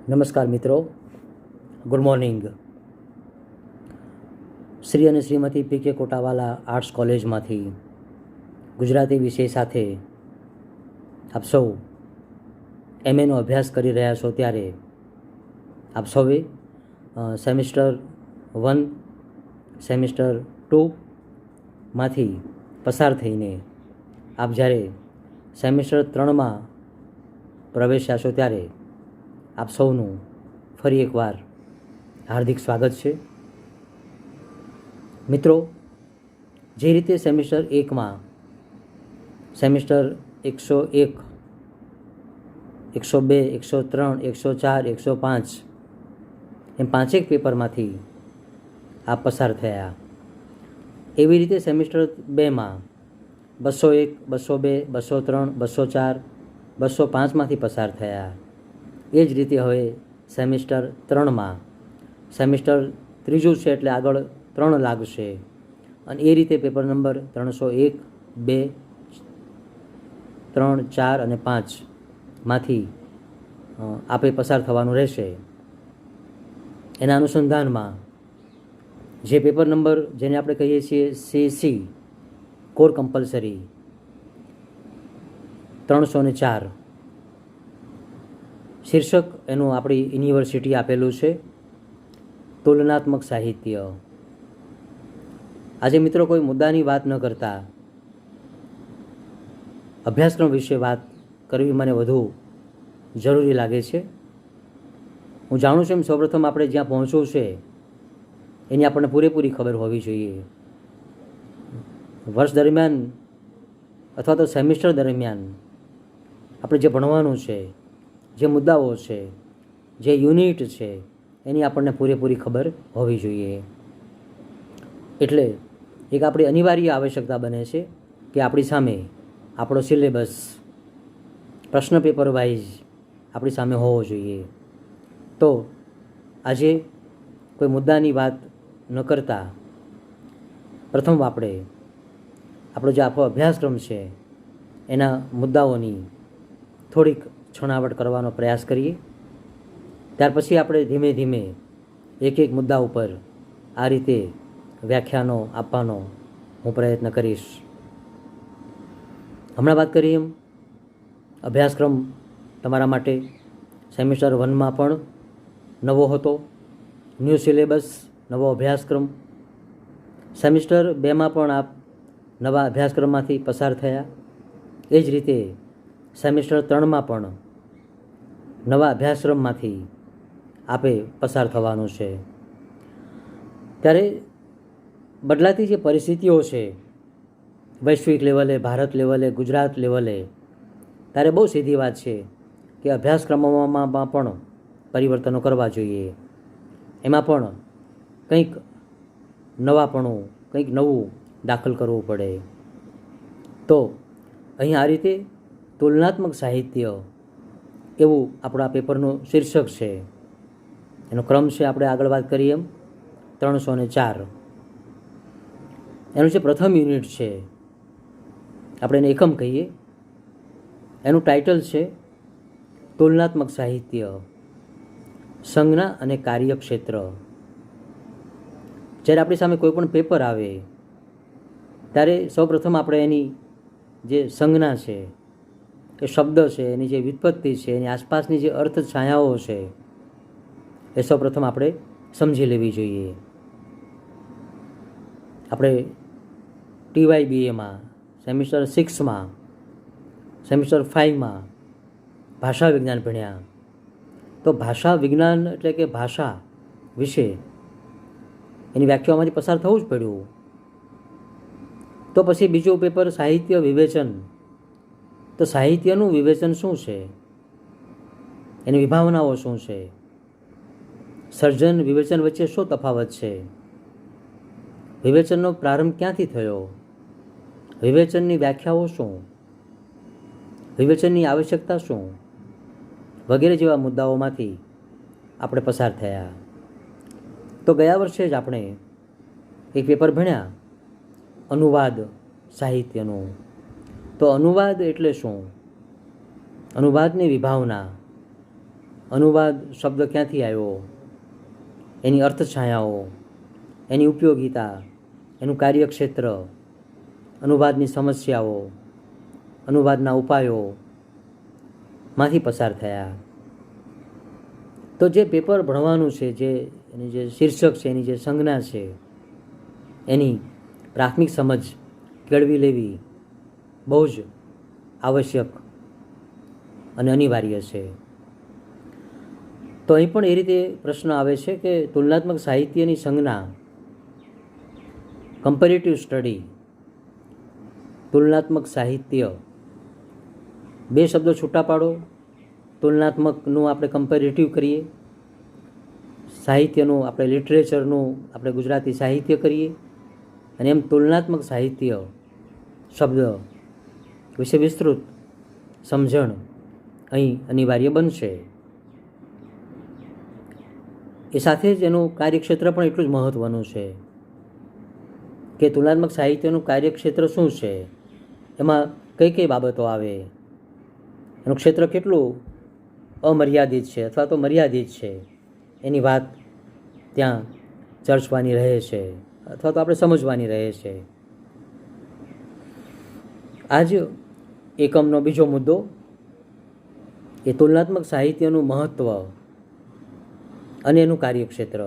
નમસ્કાર મિત્રો, good morning. Shri અને શ્રીમતી પી કે કોટાવાલા આર્ટ્સ કોલેજમાંથી ગુજરાતી વિષય સાથે આપ સૌ એમએનો અભ્યાસ કરી રહ્યા છો ત્યારે આપ સૌએ સેમિસ્ટર 1 સેમિસ્ટર 2માંથી પસાર થઈને આપ જ્યારે સેમિસ્ટર 3માં પ્રવેશ્યા છો ત્યારે આપ સૌનું ફરી એકવાર હાર્દિક સ્વાગત છે. મિત્રો, જે રીતે સેમિસ્ટર 1માં સેમિસ્ટર 101, 102, 103, 104, 105 એમ 5 પેપરમાંથી આપ પસાર થયા, એવી રીતે સેમિસ્ટર 2માં 201, 202, 203, 204, 205માંથી પસાર થયા. એ જ રીતે હવે સેમિસ્ટર 3માં સેમિસ્ટર 3 છે એટલે આગળ 3 લાગશે અને એ રીતે પેપર નંબર 301, 2, 3, 4 અને 5માંથી આપે પસાર થવાનું રહેશે. એના અનુસંધાનમાં જે પેપર નંબર જેને આપણે કહીએ છીએ CC કોર કમ્પલસરી 304 શીર્ષક એનું આપણી યુનિવર્સિટી આપેલું છે, તુલનાત્મક સાહિત્ય. આજે મિત્રો કોઈ મુદ્દાની વાત ન કરતા અભ્યાસક્રમ વિશે વાત કરવી મને વધુ જરૂરી લાગે છે. હું જાણું છું એમ સૌપ્રથમ આપણે જ્યાં પહોંચવું છે એની આપણને પૂરેપૂરી ખબર હોવી જોઈએ. વર્ષ દરમિયાન અથવા તો સેમિસ્ટર દરમિયાન આપણે જે ભણવાનું છે, જે મુદ્દાઓ છે, જે યુનિટ છે, એની આપણને પૂરેપૂરી ખબર હોવી જોઈએ. એટલે એક આપણી અનિવાર્ય આવશ્યકતા બને છે કે આપણી સામે આપણો સિલેબસ પ્રશ્ન પેપર વાઇઝ આપણી સામે હોવો જોઈએ. તો આજે કોઈ મુદ્દાની વાત ન કરતા પ્રથમ આપણે આપણો જે આખો અભ્યાસક્રમ છે એના મુદ્દાઓની થોડીક છણાવટ કરવાનો પ્રયાસ કરીએ. ત્યાર પછી આપણે ધીમે ધીમે એક એક મુદ્દા ઉપર આ રીતે વ્યાખ્યાનો આપવાનો હું પ્રયત્ન કરીશ. હમણાં વાત કરીએ એમ અભ્યાસક્રમ તમારા માટે સેમિસ્ટર 1માં પણ નવો હતો, ન્યૂ સિલેબસ, નવો અભ્યાસક્રમ. સેમિસ્ટર 2માં પણ આપ નવા અભ્યાસક્રમમાંથી પસાર થયા. એ જ રીતે સેમિસ્ટર 3માં પણ નવા અભ્યાસક્રમમાંથી આપે પસાર થવાનું છે. ત્યારે બદલાતી જે પરિસ્થિતિઓ છે વૈશ્વિક લેવલે, ભારત લેવલે, ગુજરાત લેવલે, ત્યારે બહુ સીધી વાત છે કે અભ્યાસક્રમોમાં પણ પરિવર્તનો કરવા જોઈએ. એમાં પણ કંઈક નવાપણું, કંઈક નવું દાખલ કરવું પડે. તો અહીં આ રીતે તુલનાત્મક સાહિત્ય એવું આપણા પેપરનું શીર્ષક છે. એનો ક્રમ છે, આપણે આગળ વાત કરીએ એમ 304. એનું જે પ્રથમ યુનિટ છે, આપણે એને એકમ કહીએ, એનું ટાઇટલ છે તુલનાત્મક સાહિત્ય, સંજ્ઞા અને કાર્યક્ષેત્ર. જ્યારે આપણી સામે કોઈ પણ પેપર આવે ત્યારે સૌપ્રથમ આપણે એની જે સંજ્ઞા છે, એ શબ્દ છે, એની જે વ્યુત્પત્તિ છે, એની આસપાસની જે અર્થ છાયાઓ છે, એ સૌપ્રથમ આપણે સમજી લેવી જોઈએ. આપણે TYBAમાં સેમિસ્ટર 6માં સેમિસ્ટર 5માં ભાષા વિજ્ઞાન ભણ્યા. તો ભાષા વિજ્ઞાન એટલે કે ભાષા વિશે એની વ્યાખ્યાઓમાંથી પસાર થવું જ પડ્યું. તો પછી બીજું પેપર સાહિત્ય વિવેચન. તો સાહિત્યનું વિવેચન શું છે, એની વિભાવનાઓ શું છે, સર્જન વિવેચન વચ્ચે શું તફાવત છે, વિવેચનનો પ્રારંભ ક્યાંથી થયો, વિવેચનની વ્યાખ્યાઓ શું, વિવેચનની આવશ્યકતા શું, વગેરે જેવા મુદ્દાઓમાંથી આપણે પસાર થયા. તો ગયા વર્ષે જ આપણે એક પેપર ભણ્યા અનુવાદ સાહિત્યનું. તો અનુવાદ એટલે શું, અનુવાદની વિભાવના, અનુવાદ શબ્દ ક્યાંથી આવ્યો, એની અર્થછાયાઓ, એની ઉપયોગિતા, એનું કાર્યક્ષેત્ર, અનુવાદની સમસ્યાઓ, અનુવાદના ઉપાયો માંથી પસાર થયા. તો જે પેપર ભણવાનું છે, જે એની જે શીર્ષક છે, એની જે સંજ્ઞા છે, એની પ્રાથમિક સમજ કેળવી લેવી બહુ જ આવશ્યક અને અનિવાર્ય છે. તો અહીં પણ એ રીતે પ્રશ્ન આવે છે કે તુલનાત્મક સાહિત્યની સંજ્ઞા, કમ્પેરેટિવ સ્ટડી, તુલનાત્મક સાહિત્ય, બે શબ્દો છૂટા પાડો. તુલનાત્મકનું આપણે કમ્પેરેટિવ કરીએ, સાહિત્યનું આપણે લિટરેચરનું આપણે ગુજરાતી સાહિત્ય કરીએ, અને એમ તુલનાત્મક સાહિત્ય શબ્દ વિશે વિસ્તૃત સમજણ અહીં અનિવાર્ય બનશે. એ સાથે જ એનું કાર્યક્ષેત્ર પણ એટલું જ મહત્ત્વનું છે કે તુલનાત્મક સાહિત્યનું કાર્યક્ષેત્ર શું છે, એમાં કઈ કઈ બાબતો આવે, એનું ક્ષેત્ર કેટલું અમર્યાદિત છે અથવા તો મર્યાદિત છે, એની વાત ત્યાં ચર્ચવાની રહે છે અથવા તો આપણે સમજવાની રહે છે. આજ એકમનો બીજો મુદ્દો એ તુલનાત્મક સાહિત્યનું મહત્ત્વ અને એનું કાર્યક્ષેત્ર.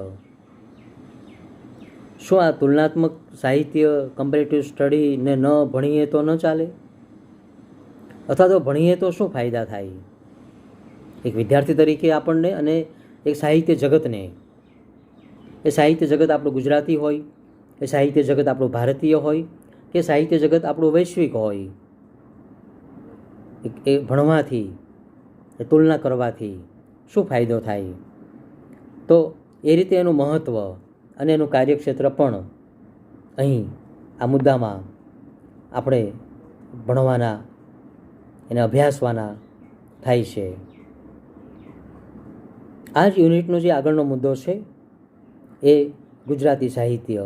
શું આ તુલનાત્મક સાહિત્ય, કમ્પેરેટિવ સ્ટડીને ન ભણીએ તો ન ચાલે, અથવા તો ભણીએ તો શું ફાયદા થાય એક વિદ્યાર્થી તરીકે આપણને અને એક સાહિત્ય જગતને? એ સાહિત્ય જગત આપણું ગુજરાતી હોય, એ સાહિત્ય જગત આપણું ભારતીય હોય, કે સાહિત્ય જગત આપણું વૈશ્વિક હોય, એ ભણવાથી, એ તુલના કરવાથી શું ફાયદો થાય? તો એ રીતે એનું મહત્ત્વ અને એનું કાર્યક્ષેત્ર પણ અહીં આ મુદ્દામાં આપણે ભણવાના, એને અભ્યાસવાના થાય છે. આ જ યુનિટનો જે આગળનો મુદ્દો છે એ ગુજરાતી સાહિત્ય.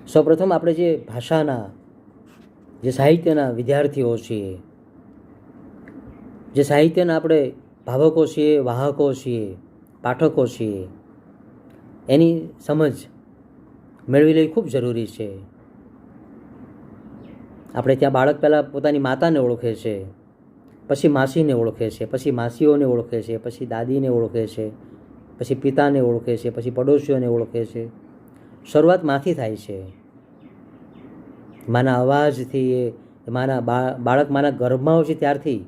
સૌપ્રથમ આપણે જે ભાષાના, જે સાહિત્યના વિદ્યાર્થીઓ છીએ, જે સાહિત્યના આપણે ભાવકો છીએ, વાહકો છીએ, પાઠકો છીએ, એની સમજ મેળવી લેવી ખૂબ જરૂરી છે. આપણે ત્યાં બાળક પહેલાં પોતાની માતાને ઓળખે છે, પછી માસીને ઓળખે છે, પછી માસીઓને ઓળખે છે, પછી દાદીને ઓળખે છે, પછી પિતાને ઓળખે છે, પછી પડોશીઓને ઓળખે છે. શરૂઆત માંથી થાય છે. માના અવાજથી એ બાળક માના ગર્ભમાં હોય છે ત્યારથી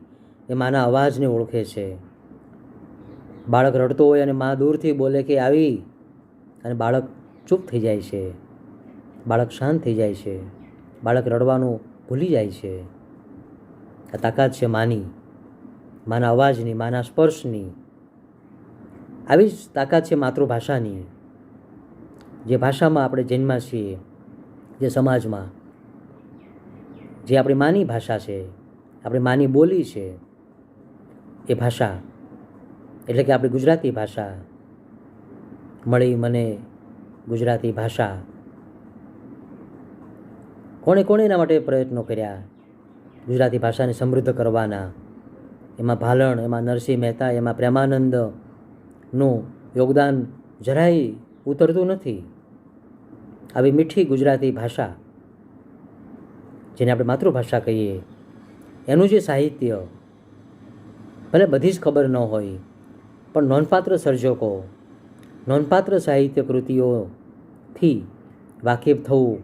એ માના અવાજને ઓળખે છે. બાળક રડતો હોય અને મા દૂરથી બોલે કે આવી, અને બાળક ચૂપ થઈ જાય છે, બાળક શાંત થઈ જાય છે, બાળક રડવાનું ભૂલી જાય છે. આ તાકાત છે માની, માના અવાજની, માના સ્પર્શની. આવી જ તાકાત છે માતૃભાષાની. જે ભાષામાં આપણે જન્મ્યા છીએ, જે સમાજમાં, જે આપણી માની ભાષા છે, આપણી માની બોલી છે, એ ભાષા એટલે કે આપણી ગુજરાતી ભાષા. મળી મને ગુજરાતી ભાષા. કોણે કોણે એના માટે પ્રયત્નો કર્યા ગુજરાતી ભાષાને સમૃદ્ધ કરવાના? એમાં ભાલણ, એમાં નરસિંહ મહેતા, એમાં પ્રેમાનંદનું યોગદાન જરાય ઉતરતું નથી. આવી મીઠી ગુજરાતી ભાષા, જેને આપણે માતૃભાષા કહીએ, એનું જે સાહિત્ય, ભલે બધી જ ખબર ન હોય, પણ નોંધપાત્ર સર્જકો, નોંધપાત્ર સાહિત્ય કૃતિઓથી વાકેફ થવું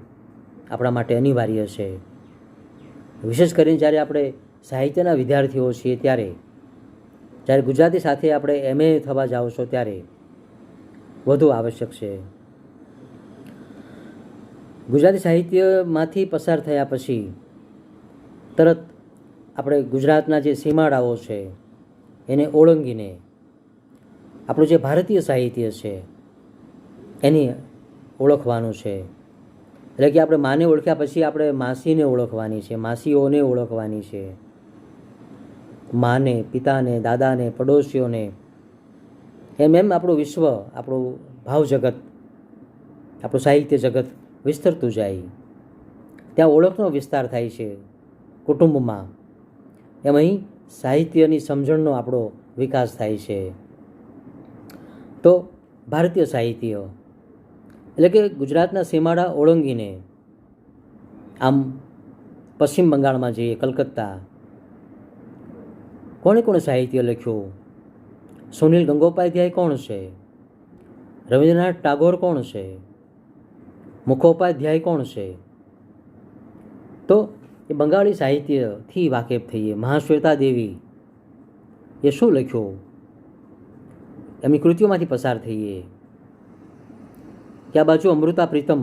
આપણા માટે અનિવાર્ય છે. વિશેષ કરીને જ્યારે આપણે સાહિત્યના વિદ્યાર્થીઓ છીએ ત્યારે, જ્યારે ગુજરાતી સાથે આપણે MA થવા જાઓ છો ત્યારે વધુ આવશ્યક છે. ગુજરાતી સાહિત્યમાંથી પસાર થયા પછી તરત આપણે ગુજરાતના જે સીમાડાઓ છે એને ઓળંગીને આપણું જે ભારતીય સાહિત્ય છે એની ઓળખવાનું છે. એટલે કે આપણે માને ઓળખ્યા પછી આપણે માસીને ઓળખવાની છે, માસીઓને ઓળખવાની છે, માને, પિતાને, દાદાને, પડોશીઓને. એમ એમ આપણું વિશ્વ, આપણું ભાવ જગત, આપણું સાહિત્ય જગત વિસ્તરતું જાય. ત્યાં ઓળખનો વિસ્તાર થાય છે કુટુંબમાં. એમ અહીં સાહિત્યની સમજણનો આપણો વિકાસ થાય છે. તો ભારતીય સાહિત્ય એટલે કે ગુજરાતના સીમાડા ઓળંગીને આમ પશ્ચિમ બંગાળમાં જઈએ, કલકત્તા, કોણે કોણે સાહિત્ય લખ્યું? સુનિલ ગંગોપાધ્યાય કોણ છે? રવિન્દ્રનાથ ટાગોર કોણ છે? મુખોપાધ્યાય કોણ છે? તો એ બંગાળી સાહિત્યથી વાકેફ થઈએ. મહાશ્વેતા દેવી એ શું લખ્યું? એમની કૃતિઓમાંથી પસાર થઈએ. કે આ બાજુ અમૃતા પ્રીતમ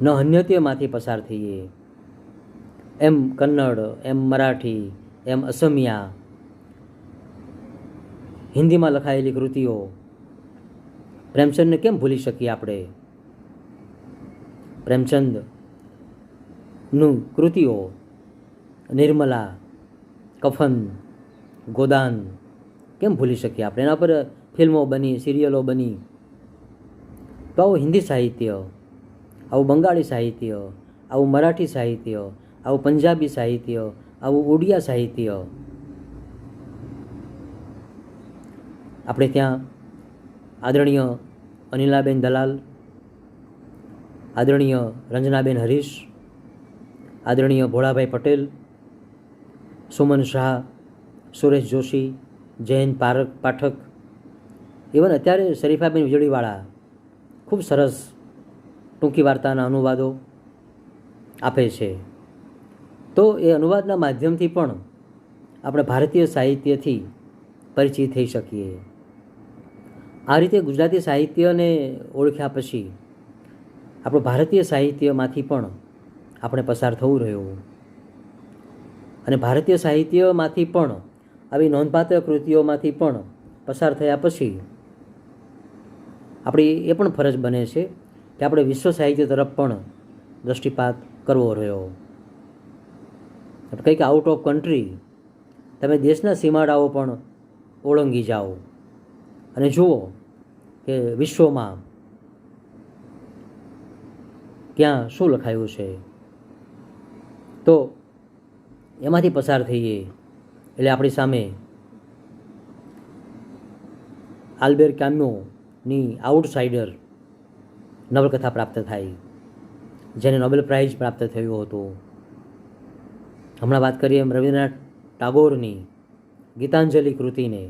ન હન્યત્યમાંથી પસાર થઈએ. એમ કન્નડ, એમ મરાઠી, એમ અસમિયા, હિન્દીમાં લખાયેલી કૃતિઓ. પ્રેમચંદને કેમ ભૂલી શકીએ આપણે? પ્રેમચંદનું કૃતિઓ, નિર્મલા, કફન, ગોદાન, કેમ ભૂલી શકીએ આપણે? એના પર ફિલ્મો બની, સિરિયલો બની. તો આવું હિન્દી સાહિત્ય, આવું બંગાળી સાહિત્ય, આવું મરાઠી સાહિત્ય, આવું પંજાબી સાહિત્ય, આવું ઉડિયા સાહિત્ય આપણે ત્યાં આદરણીય અનિલાબેન દલાલ, આદરણીય રંજનાબેન હરીશ, આદરણીય ભોળાભાઈ પટેલ, સુમન શાહ, સુરેશ જોશી, જયંત પાઠક, ઇવન અત્યારે શરીફાબેન વીજળીવાળા ખૂબ સરસ ટૂંકી વાર્તાના અનુવાદો આપે છે. તો એ અનુવાદના માધ્યમથી પણ આપણે ભારતીય સાહિત્યથી પરિચિત થઈ શકીએ. આ રીતે ગુજરાતી સાહિત્યને ઓળખ્યા પછી આપણું ભારતીય સાહિત્યમાંથી પણ આપણે પસાર થવું રહ્યું. અને ભારતીય સાહિત્યમાંથી પણ આવી નોંધપાત્ર કૃતિઓમાંથી પણ પસાર થયા પછી આપણી એ પણ ફરજ બને છે કે આપણે વિશ્વ સાહિત્ય તરફ પણ દૃષ્ટિપાત કરવો રહ્યો. કંઈક આઉટ ઓફ કન્ટ્રી તમે દેશના સીમાડાઓ પણ ઓળંગી જાઓ અને જુઓ કે વિશ્વમાં ક્યાં શું લખાયું છે. તો એમાંથી પસાર થઈએ એટલે આપણી સામે આલ્બેર કામ્યુની આઉટસાઇડર નવલકથા પ્રાપ્ત થાય, જેને નોબેલ પ્રાઇઝ પ્રાપ્ત થયું હતું. હમણાં વાત કરીએ એમ રવિન્દ્રનાથ ટાગોરની ગીતાંજલિ કૃતિને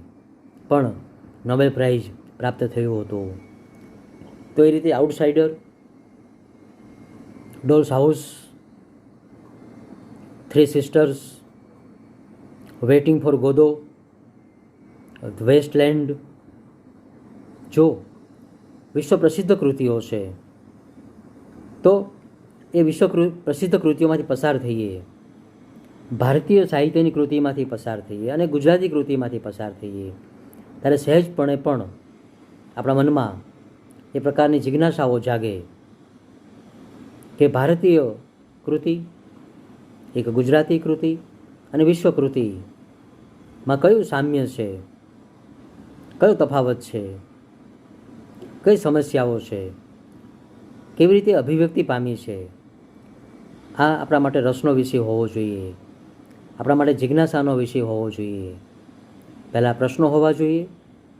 પણ નોબેલ પ્રાઇઝ પ્રાપ્ત થયું હતું. તો એ રીતે outsider, doll's house, three sisters, waiting for Godot, wasteland, જો વિશ્વ પ્રસિદ્ધ કૃતિઓ છે. તો એ વિશ્વ પ્રસિદ્ધ કૃતિઓમાંથી પસાર થઈએ, ભારતીય સાહિત્યની કૃતિમાંથી પસાર થઈએ અને ગુજરાતી કૃતિમાંથી પસાર થઈએ, ત્યારે સહેજપણે પણ આપણા મનમાં એ પ્રકારની જિજ્ઞાસાઓ જાગે કે ભારતીય કૃતિ, એક ગુજરાતી કૃતિ અને વિશ્વ કૃતિમાં કયું સામ્ય છે, કયો તફાવત છે, કઈ સમસ્યાઓ છે, કેવી રીતે અભિવ્યક્તિ પામી છે. આ આપણા માટે રસનો વિષય હોવો જોઈએ, આપણા માટે જિજ્ઞાસાનો વિષય હોવો જોઈએ. પહેલાં પ્રશ્નો હોવા જોઈએ,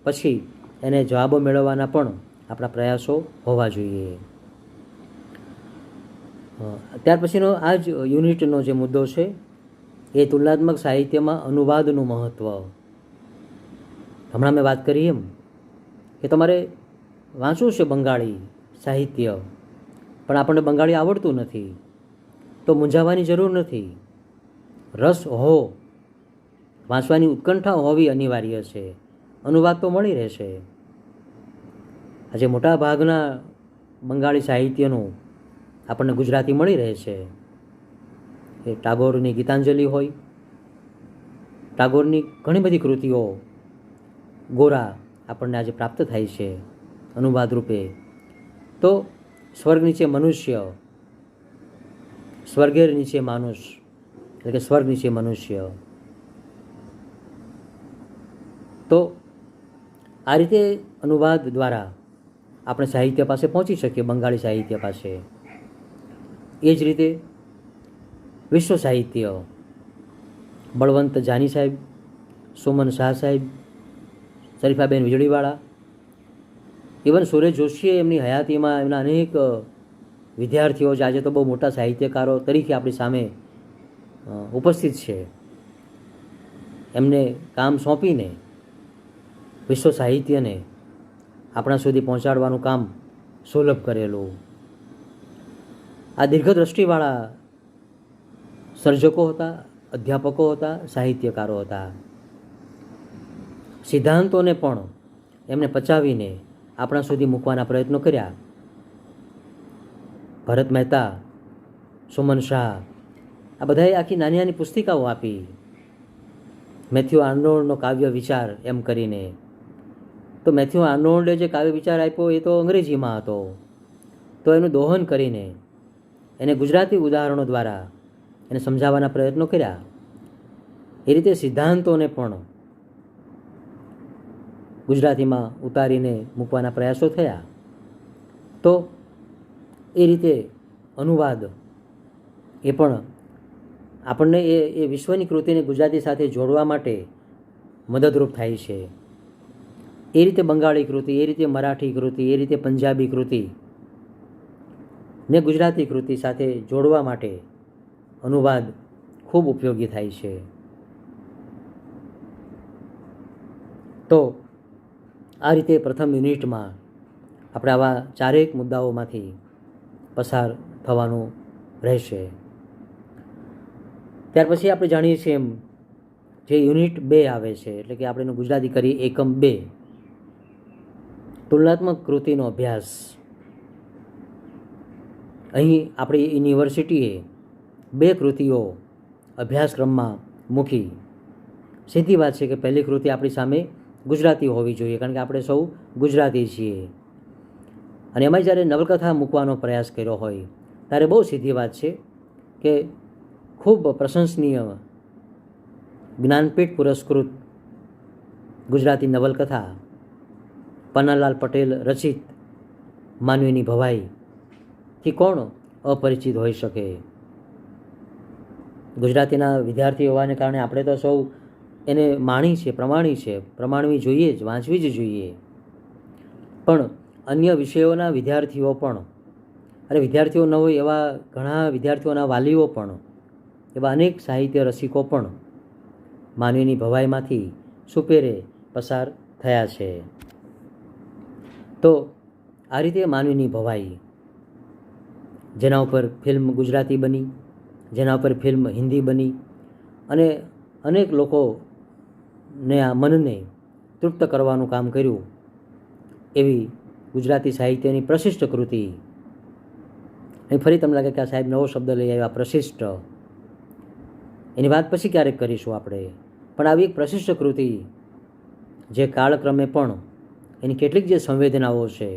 પછી એને જવાબો મેળવવાના પણ આપણા પ્રયાસો હોવા જોઈએ. ત્યાર પછીનો આ જ યુનિટનો જે મુદ્દો છે એ તુલનાત્મક સાહિત્યમાં અનુવાદનું મહત્ત્વ. હમણાં મેં વાત કરી એમ કે તમારે વાંચવું છે બંગાળી સાહિત્ય, પણ આપણને બંગાળી આવડતું નથી, તો મૂંઝાવાની જરૂર નથી. રસ હો, વાંચવાની ઉત્કંઠા હોવી અનિવાર્ય છે. અનુવાદ તો મળી રહેશે. આજે મોટા ભાગના બંગાળી સાહિત્યનું આપણને ગુજરાતી મળી રહે છે. એ ટાગોરની ગીતાંજલિ હોય, ટાગોરની ઘણી બધી કૃતિઓ ગોરા આપણને આજે પ્રાપ્ત થાય છે અનુવાદ રૂપે. તો સ્વર્ગ નીચે મનુષ્ય, સ્વર્ગેર નીચે માનુષ, એટલે કે સ્વર્ગ નીચે મનુષ્ય. તો આ રીતે અનુવાદ દ્વારા આપણે સાહિત્ય પાસે પહોંચી શકીએ, બંગાળી સાહિત્ય પાસે. એ જ રીતે વિશ્વ સાહિત્ય, બળવંત જાની સાહેબ, સોમન શાહ સાહેબ, શરીફાબેન વીજળીવાળા, ઇવન સુરેશ જોશીએ એમની હયાતીમાં એમના અનેક વિદ્યાર્થીઓ જે આજે તો બહુ મોટા સાહિત્યકારો તરીકે આપણી સામે ઉપસ્થિત છે, એમને કામ સોંપીને વિશ્વ સાહિત્યને આપણા સુધી પહોંચાડવાનું કામ સુલભ કરેલું. આ દીર્ઘદ્રષ્ટિવાળા સર્જકો હતા, અધ્યાપકો હતા, સાહિત્યકારો હતા. સિદ્ધાંતોને પણ એમને પચાવીને આપણા સુધી મૂકવાના પ્રયત્નો કર્યા. ભરત મહેતા, સુમન શાહ, આ બધાએ આખી નાની નાની પુસ્તિકાઓ આપી. મેથ્યુ આર્નોલ્ડનો કાવ્ય વિચાર એમ કરીને. તો મેથ્યુ આર્નોલ્ડે જે કાવ્ય વિચાર આપ્યો એ તો અંગ્રેજીમાં હતો, તો એનું દોહન કરીને એને ગુજરાતી ઉદાહરણો દ્વારા એને સમજાવવાના પ્રયત્નો કર્યા. એ રીતે સિદ્ધાંતોને પણ ગુજરાતીમાં ઉતારીને મૂકવાના પ્રયાસો થયા. તો એ રીતે અનુવાદ એ પણ આપણને એ વિશ્વની કૃતિને ગુજરાતી સાથે જોડવા માટે મદદરૂપ થાય છે. એ રીતે બંગાળી કૃતિ, એ રીતે મરાઠી કૃતિ, એ રીતે પંજાબી કૃતિ ને ગુજરાતી કૃતિ સાથે જોડવા માટે અનુવાદ ખૂબ ઉપયોગી થાય છે. તો આ રીતે પ્રથમ યુનિટમાં આપણે આવા ચારેક મુદ્દાઓમાંથી પસાર થવાનું રહેશે. ત્યાર પછી આપણે જાણીએ છીએ એમ જે યુનિટ 2 આવે છે, એટલે કે આપણે એનું ગુજરાતી કરી એકમ 2, તુલનાત્મક કૃતિનો અભ્યાસ. અહીં આપણી યુનિવર્સિટીએ 2 કૃતિઓ અભ્યાસક્રમમાં મૂકી. સીધી વાત છે કે પહેલી કૃતિ આપણી સામે ગુજરાતી હોવી જોઈએ, કારણ કે આપણે સૌ ગુજરાતી છીએ. અને એમાં જ્યારે નવલકથા મૂકવાનો પ્રયાસ કર્યો હોય ત્યારે બહુ સીધી વાત છે કે ખૂબ પ્રશંસનીય જ્ઞાનપીઠ પુરસ્કૃત ગુજરાતી નવલકથા પન્નાલાલ પટેલ રચિત માનવીની ભવાઈથી કોણ અપરિચિત હોઈ શકે. ગુજરાતીના વિદ્યાર્થી હોવાને કારણે આપણે તો સૌ એને માણી છે, પ્રમાણવી જોઈએ જ, વાંચવી જ જોઈએ. પણ અન્ય વિષયોના વિદ્યાર્થીઓ પણ, અને વિદ્યાર્થીઓ ન હોય એવા ઘણા વિદ્યાર્થીઓના વાલીઓ પણ, એવા અનેક સાહિત્ય રસિકો પણ માનવીની ભવાઈમાંથી સુપેરે પસાર થયા છે. તો આ રીતે માનવીની ભવાઈ, જેના ઉપર ફિલ્મ ગુજરાતી બની, જેના ઉપર ફિલ્મ હિન્દી બની, અને અનેક લોકોને આ મનને તૃપ્ત કરવાનું કામ કર્યું એવી ગુજરાતી સાહિત્યની પ્રશિષ્ટ કૃતિ. અહીં ફરી તમને લાગે કે આ સાહેબ નવો શબ્દ લઈ આવ્યા, પ્રશિષ્ટ. એની વાત પછી ક્યારેક કરીશું આપણે. પણ આવી એક પ્રશિષ્ટ કૃતિ જે કાળક્રમે પણ એની કેટલીક જે સંવેદનાઓ છે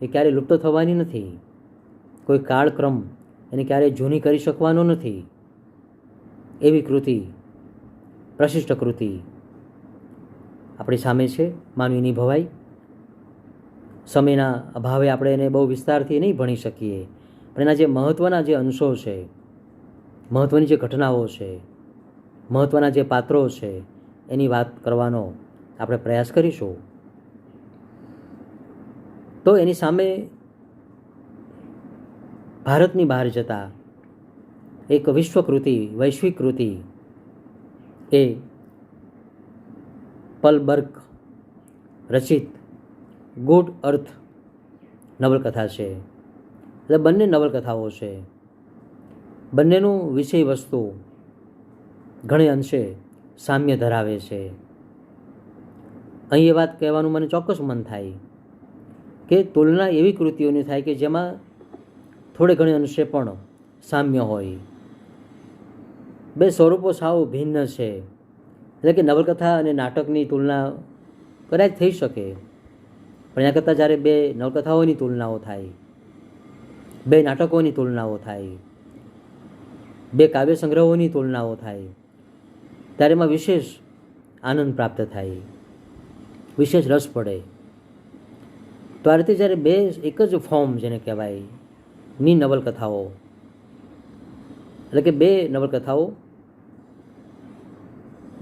એ ક્યારેય લુપ્ત થવાની નથી. કોઈ કાળક્રમ એને ક્યારેય જૂની કરી શકવાનો નથી. એવી કૃતિ, પ્રશિષ્ટ કૃતિ આપણી સામે છે, માનવીની ભવાઈ. સમયના અભાવે આપણે એને બહુ વિસ્તારથી નહીં ભણી શકીએ, પણ એના જે મહત્ત્વના જે અંશો છે, મહત્ત્વની જે ઘટનાઓ છે, મહત્ત્વના જે પાત્રો છે, એની વાત કરવાનો આપણે પ્રયાસ કરીશું. તો એની સામે ભારતની બહાર જતા એક વિશ્વકૃતિ, વૈશ્વિક કૃતિ એ પલબર્ગ રચિત ગુડ અર્થ નવલકથા છે. એટલે બંને નવલકથાઓ છે, બંનેનું વિષય વસ્તુ ઘણે અંશે સામ્ય ધરાવે છે. અહીં એ વાત કહેવાનું મને ચોક્કસ મન થાય કે તુલના એવી કૃતિઓની થાય કે જેમાં થોડે ઘણે અંશે પણ સામ્ય હોય. બે સ્વરૂપો સાવ ભિન્ન છે, એટલે કે નવલકથા અને નાટકની તુલના કદાચ થઈ શકે, પણ એના કરતાં જ્યારે બે નવલકથાઓની તુલનાઓ થાય, બે નાટકોની તુલનાઓ થાય, બે કાવ્ય સંગ્રહોની તુલનાઓ થાય, ત્યારે એમાં વિશેષ આનંદ પ્રાપ્ત થાય, વિશેષ રસ પડે. તો આ રીતે જ્યારે બે એક જ ફોર્મ જેને કહેવાય ની નવલકથાઓ, એટલે કે બે નવલકથાઓ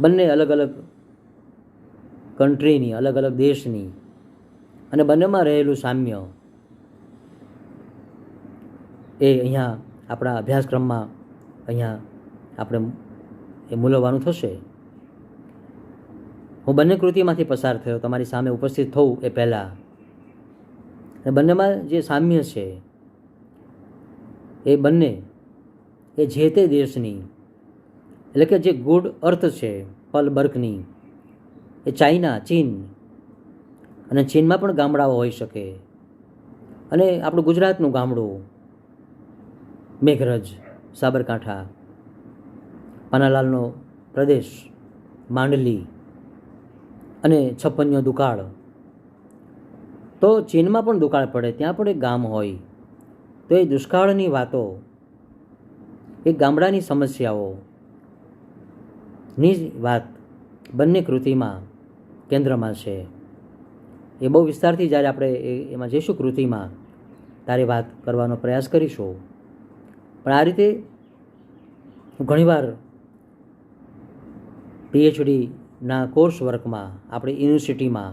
બંને અલગ અલગ કન્ટ્રીની, અલગ અલગ દેશની, અને બંનેમાં રહેલું સામ્ય એ અહીંયા આપણા અભ્યાસક્રમમાં અહીંયા આપણે એ મૂલવવાનું થશે. હું બંને કૃતિમાંથી પસાર થયો તમારી સામે ઉપસ્થિત થવું એ પહેલાં. અને બંનેમાં જે સામ્ય છે એ બંને એ જે તે દેશની, એટલે કે જે ગુડ અર્થ છે પલ બર્કની, એ ચાઇના, ચીન, અને ચીનમાં પણ ગામડાઓ હોઈ શકે, અને આપણું ગુજરાતનું ગામડું મેઘરજ, સાબરકાંઠા, પાનાલાલનો પ્રદેશ, માંડલી અને છપ્પનિયો દુકાળ. તો ચીનમાં પણ દુકાળ પડે, ત્યાં પણ એક ગામ હોય. તો એ દુષ્કાળની વાતો, એ ગામડાની સમસ્યાઓની વાત બંને કૃતિમાં કેન્દ્રમાં છે. એ બહુ વિસ્તારથી જ્યારે આપણે એમાં જઈશું કૃતિમાં ત્યારે વાત કરવાનો પ્રયાસ કરીશું. પણ આ રીતે હું ઘણીવાર પીએચડીના કોર્સ વર્કમાં આપણી યુનિવર્સિટીમાં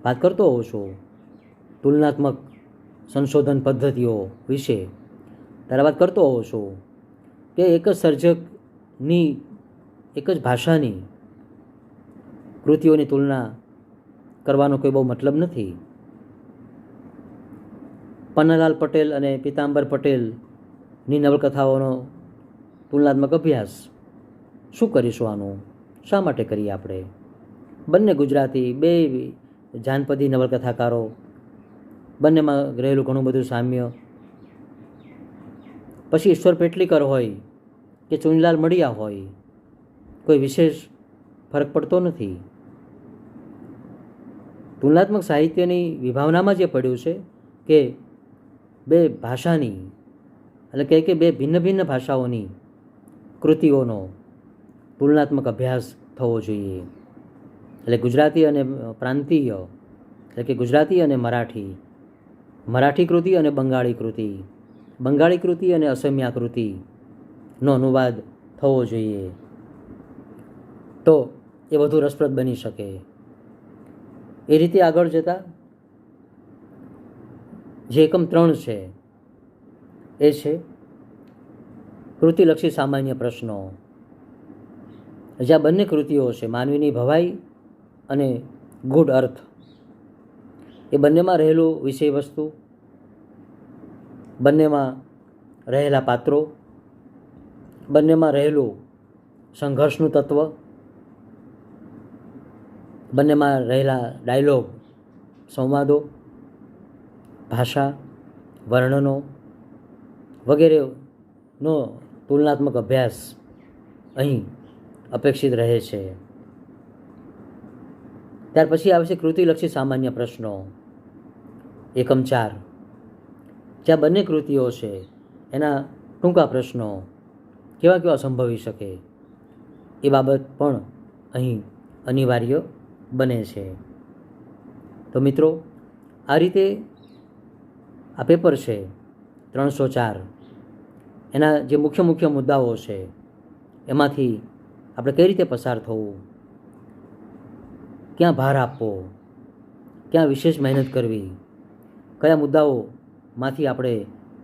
વાત કરતો હોઉં છું તુલનાત્મક સંશોધન પદ્ધતિઓ વિશે. ત્યારે વાત કરતો હોઉં છું કે એક જ સર્જકની, એક જ ભાષાની કૃતિઓની તુલના કરવાનો કોઈ બહુ મતલબ નથી. પન્નાલાલ પટેલ અને પીતાંબર પટેલની નવલકથાઓનો તુલનાત્મક અભ્યાસ શું કરીશું? આનું શા માટે કરીએ આપણે? બંને ગુજરાતી, બે જાનપદી નવલકથાકારો, બંનેમાં રહેલું ઘણું બધું સામ્ય. પછી ઈશ્વર પેટલીકર હોય કે ચુનીલાલ મડિયા હોય, કોઈ વિશેષ ફરક પડતો નથી. તુલનાત્મક સાહિત્યની વિભાવનામાં જે પડ્યું છે કે બે ભાષાની, એટલે કે બે ભિન્ન ભિન્ન ભાષાઓની કૃતિઓનો તુલનાત્મક અભ્યાસ થવો જોઈએ. એટલે ગુજરાતી અને પ્રાંતીય, એટલે કે ગુજરાતી અને મરાઠી, મરાઠી કૃતિ અને બંગાળી કૃતિ, બંગાળી કૃતિ અને અસમિયા કૃતિનો અનુવાદ થવો જોઈએ. તો એ વધુ રસપ્રદ બની શકે. એ રીતે આગળ જતાં જે એકમ 3 છે એ છે કૃતિલક્ષી સામાન્ય પ્રશ્નો. જ્યાં બંને કૃતિઓ છે, માનવીની ભવાઈ અને ગુડ અર્થ, એ બંનેમાં રહેલું વિષય વસ્તુ, બંનેમાં રહેલા પાત્રો, બંનેમાં રહેલું સંઘર્ષનું તત્વ, બંનેમાં રહેલા ડાયલોગ, સંવાદો, ભાષા, વર્ણનો વગેરેનો તુલનાત્મક અભ્યાસ અહીં અપેક્ષિત રહે છે. ત્યાર પછી આવે છે કૃતિલક્ષી સામાન્ય પ્રશ્નો, એકમ 4, જ્યાં બંને કૃતિઓ છે એના ટૂંકા પ્રશ્નો કેવા કેવા સંભવી શકે એ બાબત પણ અહીં અનિવાર્ય બને છે. તો મિત્રો, આ રીતે આ પેપર છે 304, એના જે મુખ્ય મુખ્ય મુદ્દાઓ છે એમાંથી આપણે કઈ રીતે પસાર થવું, ક્યાં ભાર આપવો, ક્યાં વિશેષ મહેનત કરવી, કયા મુદ્દાઓમાંથી આપણે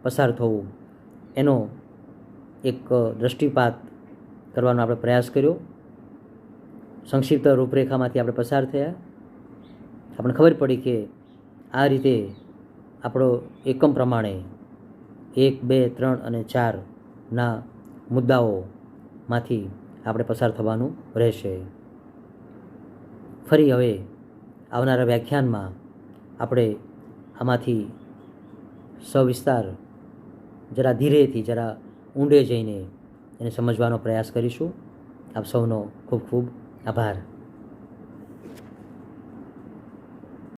પસાર થવું, એનો એક દૃષ્ટિપાત કરવાનો આપણે પ્રયાસ કર્યો. સંક્ષિપ્ત રૂપરેખામાંથી આપણે પસાર થયા. આપણને ખબર પડી કે આ રીતે આપણો એકમ પ્રમાણે 1, 2, 3 અને 4ના મુદ્દાઓમાંથી આપણે પસાર થવાનું રહેશે. ફરી હવે આવનારા વ્યાખ્યાનમાં આપણે આમાંથી સવિસ્તાર, જરા ધીરેથી, જરા ઊંડે જઈને એને સમજવાનો પ્રયાસ કરીશું. આપ સૌનો ખૂબ ખૂબ આભાર.